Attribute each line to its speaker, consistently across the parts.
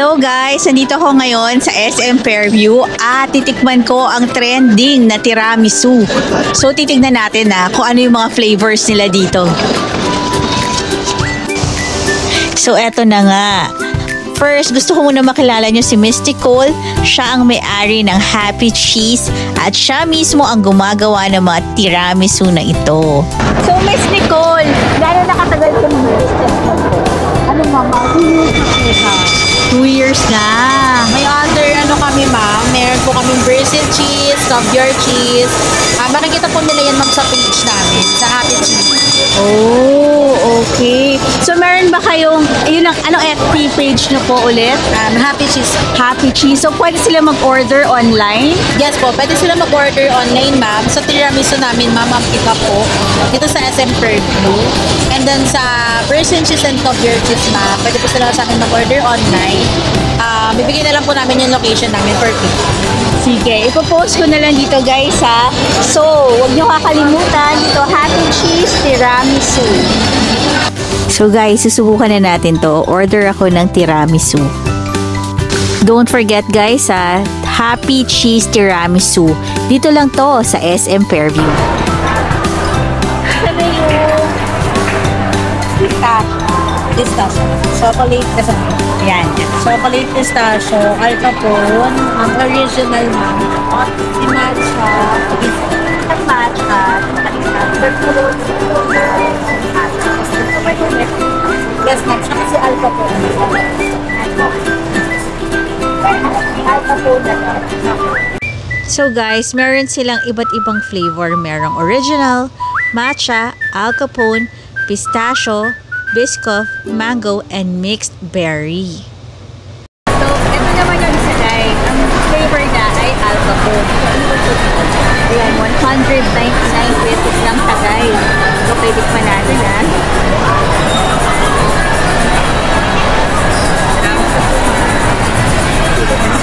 Speaker 1: Hello guys! Nandito ako ngayon sa SM Fairview at titikman ko ang trending na tiramisu. So titignan natin kung ano yung mga flavors nila dito. So eto na nga. First, gusto ko muna makilala nyo si Miss Nicole. Siya ang may-ari ng Happy Cheese at siya mismo ang gumagawa ng mga tiramisu na ito. So Miss Nicole, gano'n nakatagal ka ng business mo? Ano mama? 2 years na.
Speaker 2: May other kami ma'am, meron po kaming Brazil cheese, caviar cheese. Makikita po nila yan ma'am sa page namin, sa Happy Cheese.
Speaker 1: Oh, okay. So meron ba kayong, anong FB page na po ulit?
Speaker 2: Happy Cheese.
Speaker 1: Happy Cheese. So pwede sila mag-order online?
Speaker 2: Yes po, pwede sila mag-order online ma'am. Sa tiramisu namin ma'am, ang pick up po. Ito sa SM Fairview. And then sa Brazil cheese and caviar cheese ma'am, pwede po sila sa akin mag-order online. Bibigyan na lang po namin yung location namin for pick.
Speaker 1: Sige, ipopost ko na lang dito guys ha. So, huwag nyo kakalimutan dito, Happy Cheese Tiramisu. So guys, susubukan na natin to. Order ako ng tiramisu. Don't forget guys Happy Cheese Tiramisu. Dito lang to sa SM Fairview. Ano yung
Speaker 2: Pistachio. Chocolate pistachio.
Speaker 1: Yan.
Speaker 2: Chocolate pistachio, alcapone, ang original ma'am. Si matcha.
Speaker 1: Ang matcha.
Speaker 2: Yes ma'am, siya kasi alcapone.
Speaker 1: So guys, meron silang iba't ibang flavor. Merong original, matcha, alcapone, pistachio, biscoff, mango, and mixed berry. So, ito naman yung isa guys. Ang flavor na ay alcapone. Ayan, 199 pesos lang sa guys. So, pwede pa natin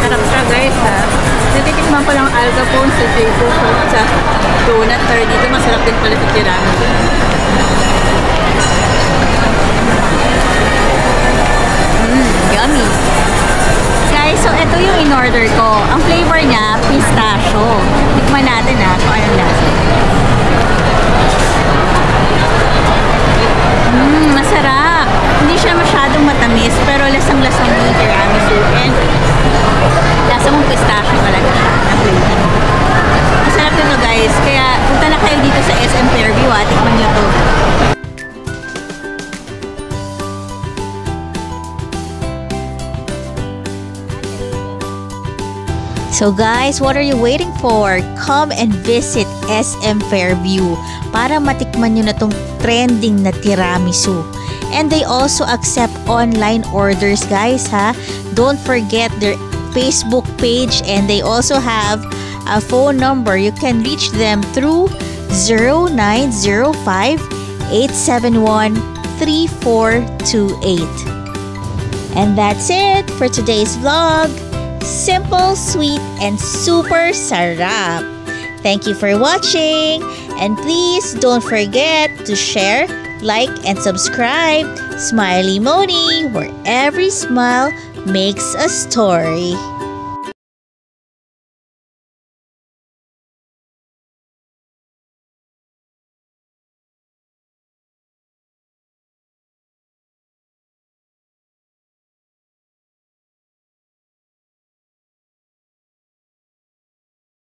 Speaker 1: Sarap siya guys Natitikman pa lang alcapone sa J2 sa donut. Pero dito masarap din pala sa tiramisu. Yummy. Guys, so ito yung in-order ko. Ang flavor niya, pistachio. Tikman natin kung anong lasa. Masarap. Hindi siya masyadong matamis, pero lasang-lasang yung tiramisu. And lasa mong pistachio talaga siya. Masarap ito guys. Kaya punta na kayo dito sa SM Fairview tikman nyo to. So guys, what are you waiting for? Come and visit SM Fairview para matikman nyo na tong trending na tiramisu. And they also accept online orders guys Don't forget their Facebook page, and they also have a phone number. You can reach them through 0905-871-3428. And that's it for today's vlog. Simple, sweet, and super sarap. Thank you for watching, and please don't forget to share, like, and subscribe. Smiley Moni, where every smile makes a story.